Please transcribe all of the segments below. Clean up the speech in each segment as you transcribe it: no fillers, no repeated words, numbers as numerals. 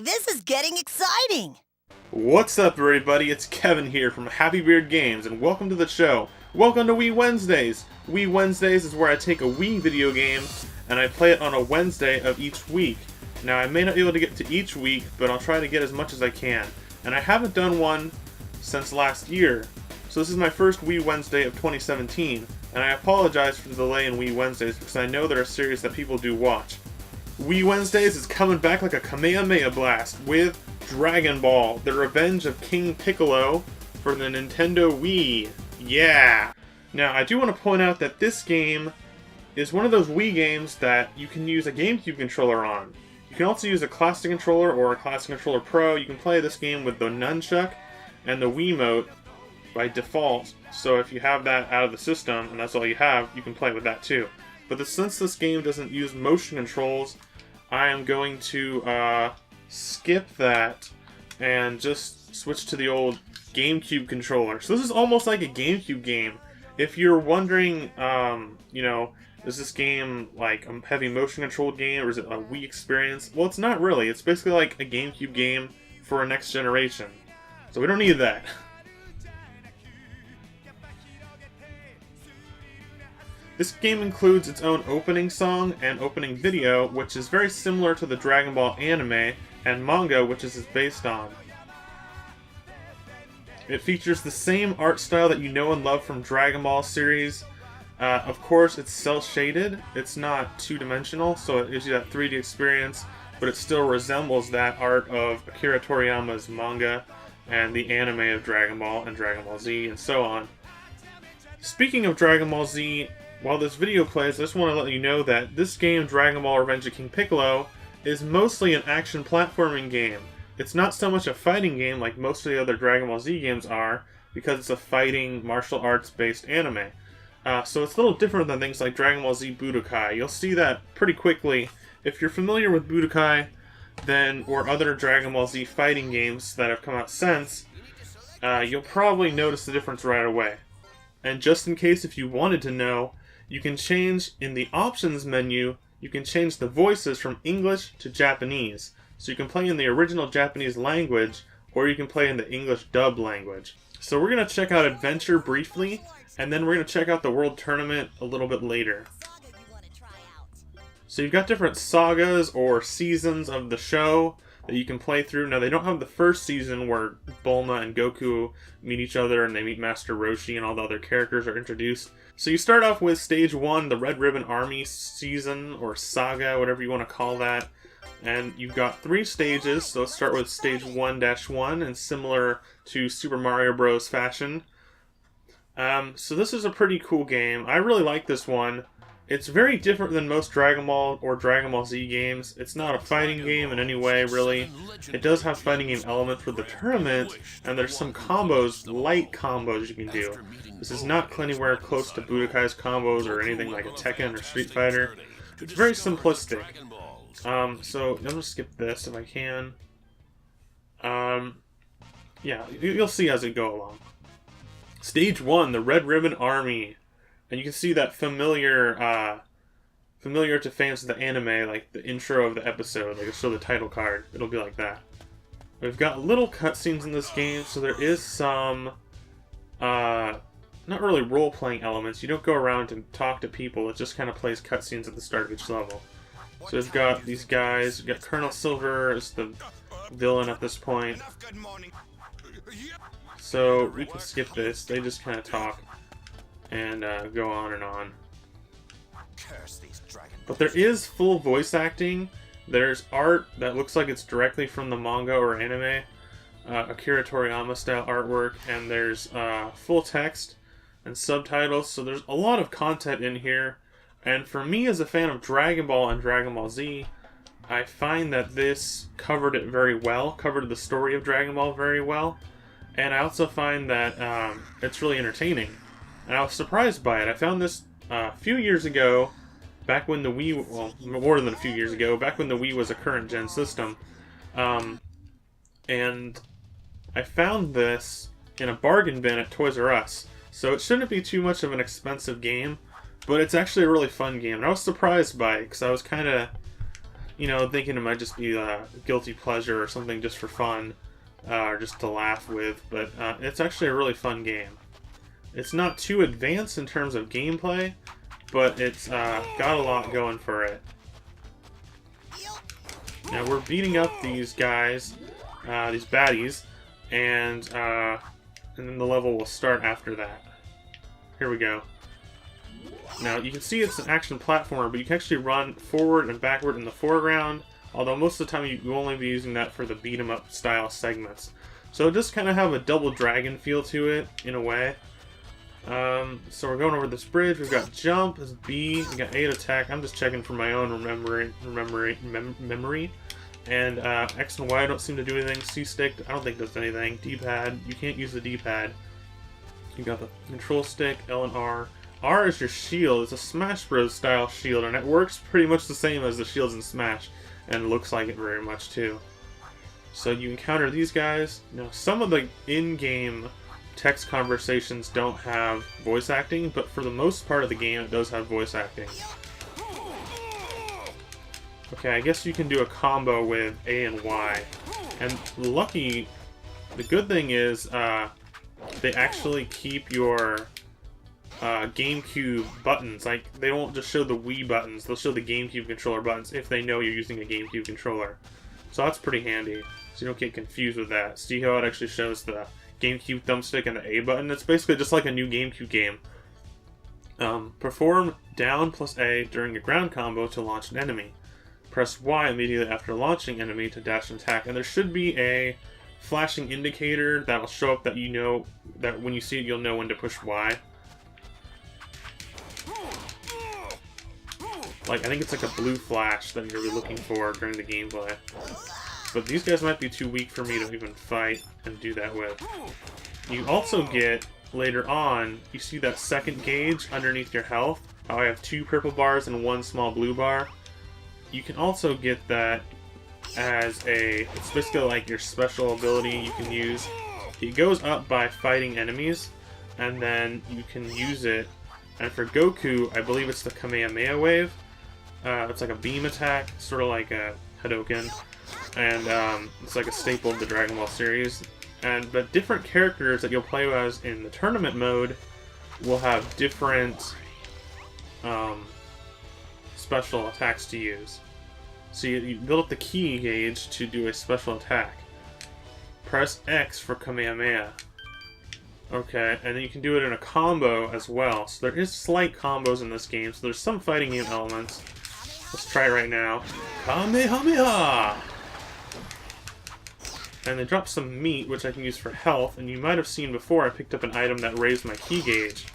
this is getting exciting! What's up, everybody? It's Kevin here from Happy Beard Games, and welcome to the show. Welcome to Wii Wednesdays! Wii Wednesdays is where I take a Wii video game and I play it on a Wednesday of each week. Now, I may not be able to get to each week, but I'll try to get as much as I can. And I haven't done one since last year, so this is my first Wii Wednesday of 2017, and I apologize for the delay in Wii Wednesdays because I know they're a series that people do watch. Wii Wednesdays is coming back like a Kamehameha blast with Dragon Ball, The Revenge of King Piccolo for the Nintendo Wii. Yeah! Now, I do want to point out that this game is one of those Wii games that you can use a GameCube controller on. You can also use a Classic Controller or a Classic Controller Pro. You can play this game with the Nunchuck and the Wiimote by default, so if you have that out of the system, and that's all you have, you can play with that too. But since this game doesn't use motion controls, I am going to skip that and just switch to the old GameCube controller. So this is almost like a GameCube game. If you're wondering, is this game like a heavy motion controlled game or is it a Wii experience? Well, it's not really. It's basically like a GameCube game for a next generation. So we don't need that. This game includes its own opening song and opening video, which is very similar to the Dragon Ball anime and manga, which is based on. It features the same art style that you know and love from Dragon Ball series. Of course, it's cel-shaded. It's not two-dimensional, so it gives you that 3D experience, but it still resembles that art of Akira Toriyama's manga and the anime of Dragon Ball and Dragon Ball Z and so on. Speaking of Dragon Ball Z, while this video plays, I just want to let you know that this game, Dragon Ball Revenge of King Piccolo, is mostly an action platforming game. It's not so much a fighting game like most of the other Dragon Ball Z games are, because it's a fighting, martial arts based anime. So it's a little different than things like Dragon Ball Z Budokai. You'll see that pretty quickly. If you're familiar with Budokai, or other Dragon Ball Z fighting games that have come out since, you'll probably notice the difference right away. And just in case if you wanted to know, you can change in the options menu, you can change the voices from English to Japanese. So you can play in the original Japanese language, or you can play in the English dub language. So we're going to check out Adventure briefly, and then we're going to check out the World Tournament a little bit later. So you've got different sagas or seasons of the show that you can play through. Now, they don't have the first season where Bulma and Goku meet each other and they meet Master Roshi and all the other characters are introduced. So you start off with Stage 1, the Red Ribbon Army season, or saga, whatever you want to call that. And you've got 3 stages, so let's start with Stage 1-1, and similar to Super Mario Bros. Fashion. So this is a pretty cool game. I really like this one. It's very different than most Dragon Ball or Dragon Ball Z games. It's not a fighting game in any way, really. It does have fighting game elements for the tournament, and there's some combos, light combos you can do. This is not anywhere close to Budokai's combos or anything like a Tekken or Street Fighter. It's very simplistic. So I'm gonna skip this if I can. Yeah, you'll see as we go along. Stage 1, the Red Ribbon Army. And you can see that familiar to fans of the anime, like the intro of the episode, like show the title card. It'll be like that. We've got little cutscenes in this game, so there is some, not really role-playing elements. You don't go around and talk to people, it just kind of plays cutscenes at the start of each level. So we've got these guys, we've got Colonel Silver as the villain at this point. So we can skip this, they just kind of talk and go on and on. But there is full voice acting. There's art that looks like it's directly from the manga or anime, Akira Toriyama style artwork, and there's full text and subtitles, so there's a lot of content in here. And for me as a fan of Dragon Ball and Dragon Ball Z, I find that this covered it very well, covered the story of Dragon Ball very well, and I also find that it's really entertaining. And I was surprised by it. I found this a few years ago, back when the Wii, well, more than a few years ago, back when the Wii was a current gen system. And I found this in a bargain bin at Toys R Us. So it shouldn't be too much of an expensive game, but it's actually a really fun game. And I was surprised by it, because I was kind of, you know, thinking it might just be a guilty pleasure or something just for fun, or just to laugh with, but it's actually a really fun game. It's not too advanced in terms of gameplay, but it's got a lot going for it. Now we're beating up these guys, these baddies, and then the level will start after that. Here we go. Now you can see it's an action platformer, but you can actually run forward and backward in the foreground, although most of the time you only be using that for the beat 'em up style segments. So it does kind of have a double dragon feel to it, in a way. So we're going over this bridge. We've got jump as B, we got A to attack. I'm just checking for my own memory. And X and Y don't seem to do anything. C stick, I don't think does anything. D-pad, you can't use the D-pad. You got the control stick, L and R. R is your shield. It's a Smash Bros. Style shield, and it works pretty much the same as the shields in Smash, and looks like it very much too. So you encounter these guys. Now, some of the in-game text conversations don't have voice acting, but for the most part of the game, it does have voice acting. Okay, I guess you can do a combo with A and Y. And the good thing is, they actually keep your GameCube buttons. Like, they won't just show the Wii buttons, they'll show the GameCube controller buttons if they know you're using a GameCube controller. So that's pretty handy, so you don't get confused with that. See how it actually shows the GameCube thumbstick and the A button? It's basically just like a new GameCube game. Perform down plus A during a ground combo to launch an enemy. Press Y immediately after launching enemy to dash and attack. And there should be a flashing indicator that'll show up that you know that when you see it, you'll know when to push Y. Like, I think it's like a blue flash that you're looking for during the gameplay. But these guys might be too weak for me to even fight and do that with. You also get, later on, you see that second gauge underneath your health? How I have 2 purple bars and 1 small blue bar? You can also get that as it's basically like your special ability you can use. It goes up by fighting enemies, and then you can use it. And for Goku, I believe it's the Kamehameha wave. It's like a beam attack, sort of like a Hadouken. And it's like a staple of the Dragon Ball series. But different characters that you'll play as in the tournament mode will have different special attacks to use. So you build up the key gauge to do a special attack. Press X for Kamehameha. Okay, and then you can do it in a combo as well. So there is slight combos in this game, so there's some fighting game elements. Let's try it right now. Kamehameha! And they drop some meat, which I can use for health, and you might have seen before I picked up an item that raised my key gauge.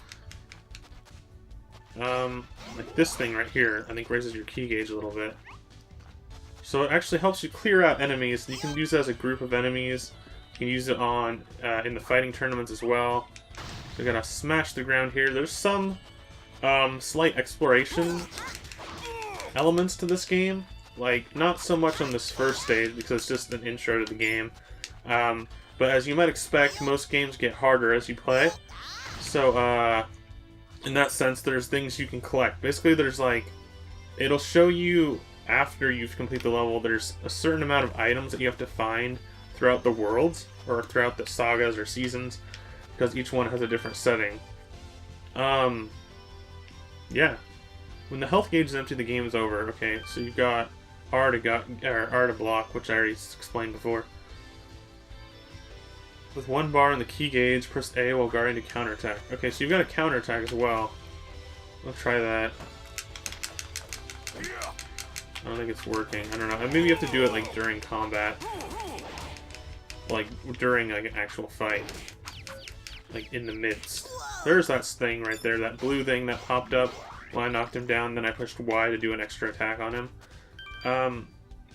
Like this thing right here, I think raises your key gauge a little bit. So it actually helps you clear out enemies, and you can use it as a group of enemies. You can use it on in the fighting tournaments as well. We're gonna smash the ground here. There's some slight exploration elements to this game. Like, not so much on this first stage, because it's just an intro to the game. But as you might expect, most games get harder as you play. So, in that sense, there's things you can collect. Basically, there's like, it'll show you after you've completed the level, there's a certain amount of items that you have to find throughout the worlds, or throughout the sagas or seasons, because each one has a different setting. Yeah. When the health gauge is empty, the game is over. Okay, so you've got R to block, which I already explained before. With 1 bar in the key gauge, press A while guarding to counterattack. Okay, so you've got a counterattack as well. Let's try that. I don't think it's working. I don't know. Maybe you have to do it like during combat. Like during like an actual fight. Like in the midst. There's that thing right there, that blue thing that popped up when I knocked him down, then I pushed Y to do an extra attack on him.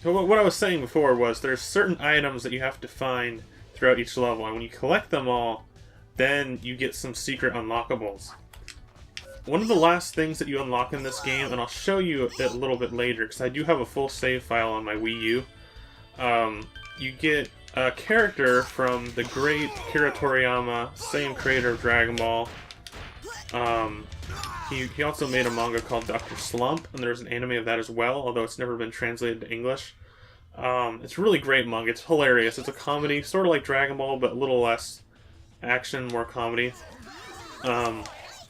So what I was saying before was there's certain items that you have to find throughout each level, and when you collect them all, then you get some secret unlockables. One of the last things that you unlock in this game, and I'll show you it a little bit later, because I do have a full save file on my Wii U, you get a character from the great Akira Toriyama, same creator of Dragon Ball. He also made a manga called Dr. Slump, and there's an anime of that as well, although it's never been translated to English. It's a really great manga. It's hilarious. It's a comedy, sort of like Dragon Ball, but a little less action, more comedy.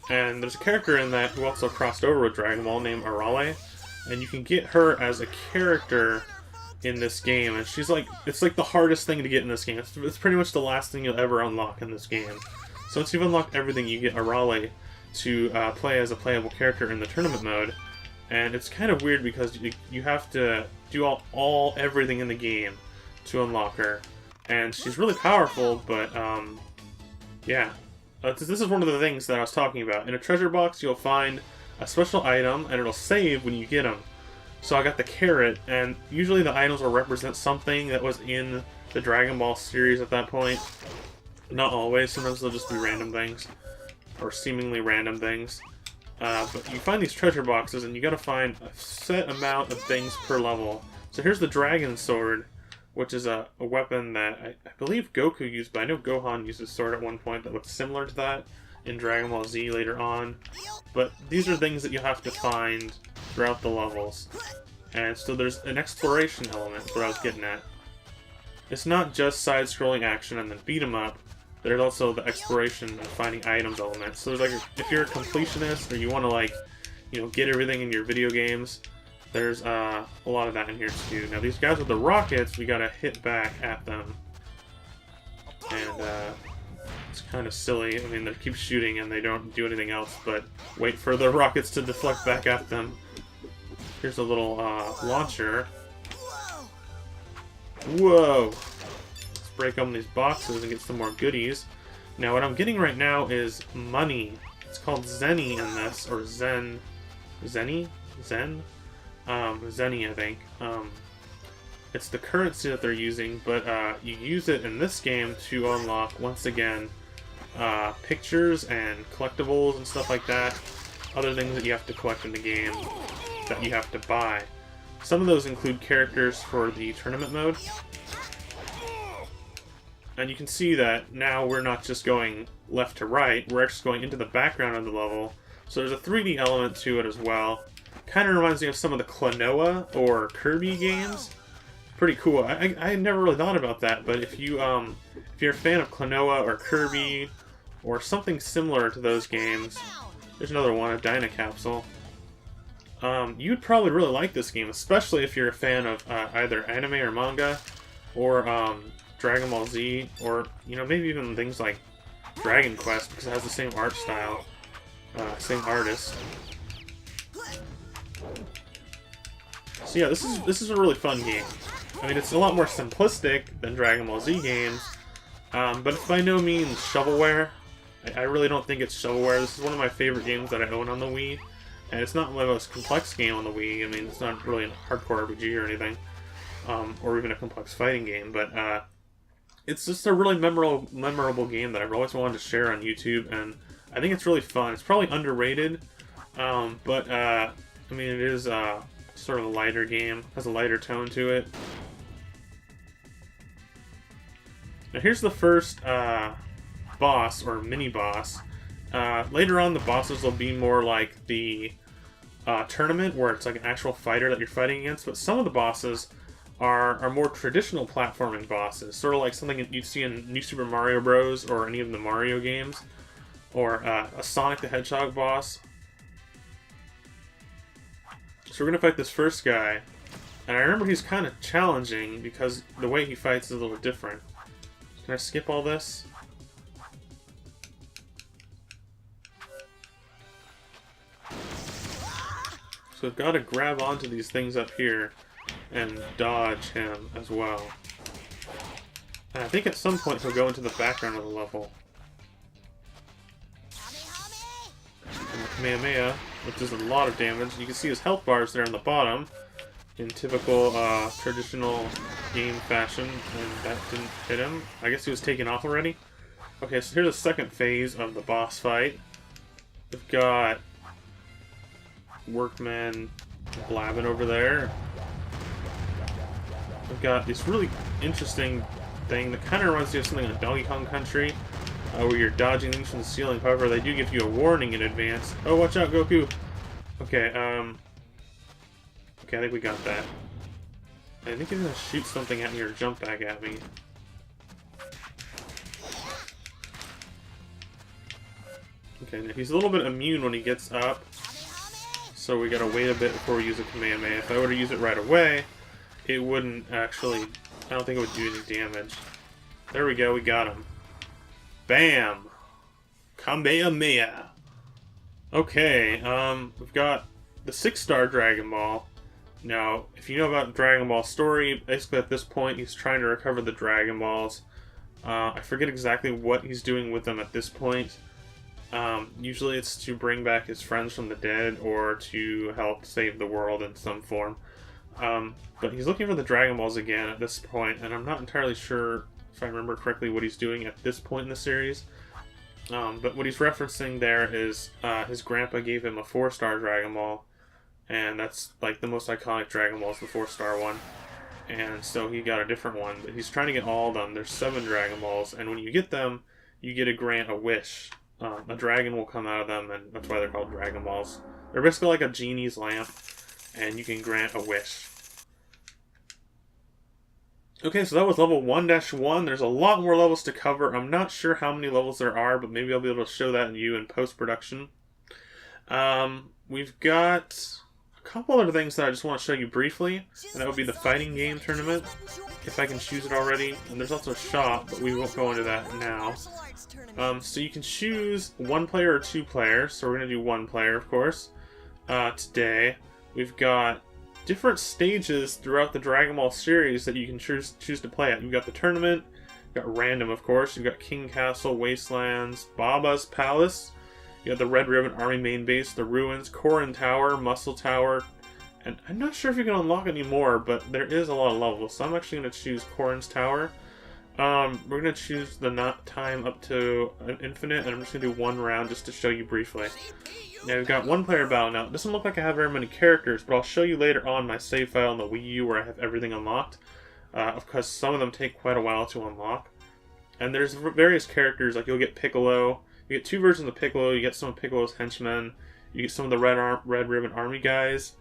And there's a character in that who also crossed over with Dragon Ball named Arale, and you can get her as a character in this game, and she's like, it's like the hardest thing to get in this game. It's pretty much the last thing you'll ever unlock in this game. So once you've unlocked everything, you get Arale to play as a playable character in the tournament mode, and it's kind of weird because you have to do everything in the game to unlock her, and she's really powerful, but yeah. This is one of the things that I was talking about. In a treasure box, you'll find a special item, and it'll save when you get them. So I got the carrot, and usually the items will represent something that was in the Dragon Ball series at that point. Not always. Sometimes they'll just be random things, or seemingly random things. But you find these treasure boxes, and you gotta find a set amount of things per level. So here's the Dragon Sword, which is a weapon that I believe Goku used, but I know Gohan used a sword at one point that looks similar to that in Dragon Ball Z later on. But these are things that you have to find throughout the levels. And so there's an exploration element, that's what I was getting at. It's not just side-scrolling action and then beat 'em up. There's also the exploration and finding items element. So there's like, if you're a completionist or you want to like, get everything in your video games, there's a lot of that in here too. Now these guys with the rockets, we gotta hit back at them. And it's kind of silly. I mean, they keep shooting and they don't do anything else but wait for the rockets to deflect back at them. Here's a little launcher. Whoa! Let's break open these boxes and get some more goodies. Now what I'm getting right now is money. It's called Zenny in this, or Zen. Zenny? Zen? Zenny, I think. It's the currency that they're using, but you use it in this game to unlock, once again, pictures and collectibles and stuff like that. Other things that you have to collect in the game that you have to buy. Some of those include characters for the tournament mode. And you can see that now we're not just going left to right, we're actually going into the background of the level. So there's a 3D element to it as well. Kind of reminds me of some of the Klonoa or Kirby games. Pretty cool. I never really thought about that, but if you're a fan of Klonoa or Kirby or something similar to those games, there's another one, a Dyna Capsule. You'd probably really like this game, especially if you're a fan of either anime or manga, or Dragon Ball Z, or maybe even things like Dragon Quest, because it has the same art style, same artist. So yeah, this is a really fun game. I mean, it's a lot more simplistic than Dragon Ball Z games, but it's by no means shovelware. I really don't think it's shovelware. This is one of my favorite games that I own on the Wii, and it's not my most complex game on the Wii. I mean, it's not really a hardcore RPG or anything, or even a complex fighting game, but it's just a really memorable game that I've always wanted to share on YouTube, and I think it's really fun. It's probably underrated, but I mean, it is sort of a lighter game, has a lighter tone to it. Now here's the first boss, or mini-boss. Later on, the bosses will be more like the tournament, where it's like an actual fighter that you're fighting against, but some of the bosses are more traditional platforming bosses, sort of like something you'd see in New Super Mario Bros. Or any of the Mario games, or a Sonic the Hedgehog boss. So we're going to fight this first guy, and I remember he's kind of challenging because the way he fights is a little different. Can I skip all this? So I've got to grab onto these things up here and dodge him as well. And I think at some point he'll go into the background of the level. And the Kamehameha, which does a lot of damage. You can see his health bars there on the bottom, in typical traditional game fashion, and that didn't hit him. I guess he was taken off already. Okay, so here's the second phase of the boss fight. We've got Workman blabbing over there. We've got this really interesting thing that kind of reminds me of something like Donkey Kong Country, where you're dodging things from the ceiling. However, they do give you a warning in advance. Oh, watch out, Goku! Okay, okay, I think we got that. I think he's gonna shoot something at me or jump back at me. Okay, now he's a little bit immune when he gets up, so we gotta wait a bit before we use a Kamehameha. If I were to use it right away, it wouldn't actually... I don't think it would do any damage. There we go, we got him. Bam! Kamehameha! Okay, we've got the 6-star Dragon Ball. Now, if you know about Dragon Ball story, basically at this point he's trying to recover the Dragon Balls. I forget exactly what he's doing with them at this point. Usually it's to bring back his friends from the dead or to help save the world in some form. But he's looking for the Dragon Balls again at this point, and I'm not entirely sure if I remember correctly what he's doing at this point in the series. But what he's referencing there is his grandpa gave him a 4-star Dragon Ball, and that's like the most iconic Dragon Ball is the 4-star one. And so he got a different one, but he's trying to get all of them. There's 7 Dragon Balls, and when you get them, you get to grant a wish. A dragon will come out of them, and that's why they're called Dragon Balls. They're basically like a genie's lamp, and you can grant a wish. Okay, so that was level 1-1. There's a lot more levels to cover. I'm not sure how many levels there are, but maybe I'll be able to show that to you in post-production. We've got a couple other things that I just want to show you briefly, and that would be the fighting game tournament, if I can choose it already. And there's also a shop, but we won't go into that now. So you can choose 1 player or 2 players, so we're going to do 1 player, of course. Today, we've got different stages throughout the Dragon Ball series that you can choose to play at. You've got the tournament, you've got random, of course, you've got King Castle, Wastelands, Baba's Palace, you got the Red Ribbon Army main base, the ruins, Korin Tower, Muscle Tower, and I'm not sure if you can unlock any more, but there is a lot of levels, so I'm actually going to choose Korin's Tower. We're going to choose the time up to an infinite, and I'm just going to do 1 round just to show you briefly. Now we've got 1 player battle. Now it doesn't look like I have very many characters, but I'll show you later on my save file on the Wii U where I have everything unlocked, because some of them take quite a while to unlock. And there's various characters, like you'll get Piccolo, you get 2 versions of Piccolo, you get some of Piccolo's henchmen, you get some of the Red Ribbon Army guys,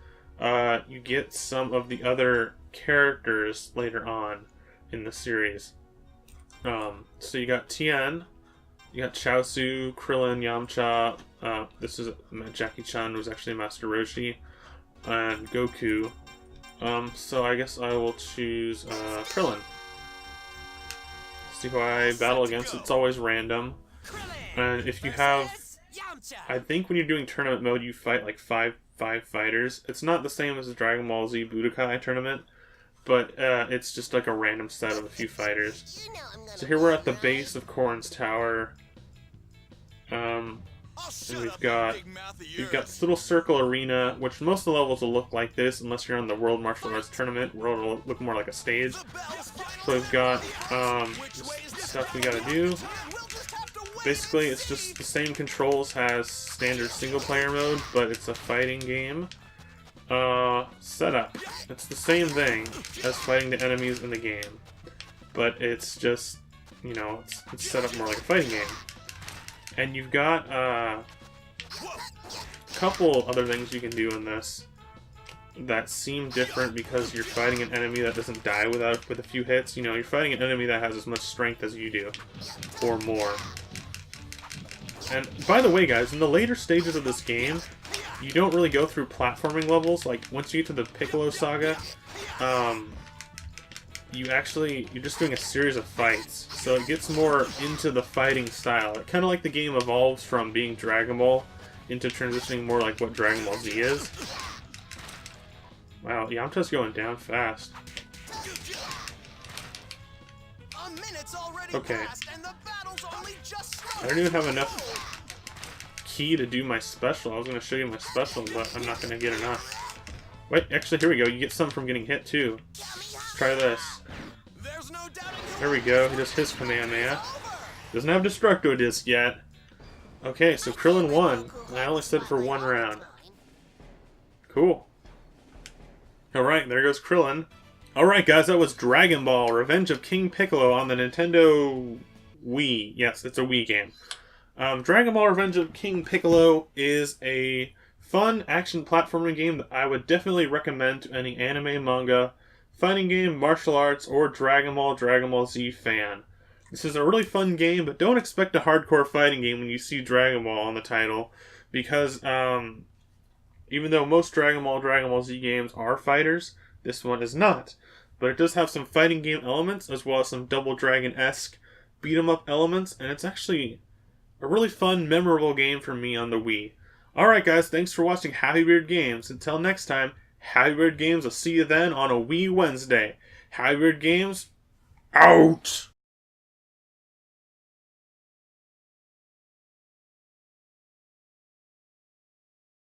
you get some of the other characters later on in the series. So you got Tien, you got Chaozu, Krillin, Yamcha, this is Jackie Chan, who's actually Master Roshi, and Goku. So I guess I will choose Krillin. See who I battle against. It's always random. And if you have, I think when you're doing tournament mode, you fight like five fighters. It's not the same as the Dragon Ball Z Budokai tournament, but it's just like a random set of a few fighters. So here we're at the base of Korin's Tower. And we've got this little circle arena, which most of the levels will look like this, unless you're on the World Martial Arts Tournament, where it'll look more like a stage. So we've got stuff we gotta do. Basically, it's just the same controls as standard single-player mode, but it's a fighting game. Setup. It's the same thing as fighting the enemies in the game, but it's just, you know, it's set up more like a fighting game. And you've got a couple other things you can do in this that seem different because you're fighting an enemy that doesn't die with a few hits. You know, you're fighting an enemy that has as much strength as you do, or more. And by the way, guys, in the later stages of this game, you don't really go through platforming levels. Like, once you get to the Piccolo saga, you're just doing a series of fights. So it gets more into the fighting style. It kind of like the game evolves from being Dragon Ball into transitioning more like what Dragon Ball Z is. Wow, Yamcha's going down fast. Okay. I don't even have enough ki to do my special. I was going to show you my special, but I'm not going to get enough. Wait, actually, here we go. You get some from getting hit, too. Let's try this. There we go. He does his Kamehameha. Doesn't have Destructo Disc yet. Okay, so Krillin won. I only set it for 1 round. Cool. Alright, there goes Krillin. Alright, guys, that was Dragon Ball Revenge of King Piccolo on the Nintendo Wii. Yes, it's a Wii game. Dragon Ball Revenge of King Piccolo is a fun action platforming game that I would definitely recommend to any anime, manga, fighting game, martial arts, or Dragon Ball Z fan. This is a really fun game, but don't expect a hardcore fighting game when you see Dragon Ball on the title, because even though most Dragon Ball Z games are fighters, this one is not. But it does have some fighting game elements, as well as some Double Dragon-esque beat-em-up elements, and it's actually a really fun, memorable game for me on the Wii. Alright guys, thanks for watching Happy Beard Games. Until next time, Happy Beard Games, I'll see you then on a Wii Wednesday. Happy Beard Games, out!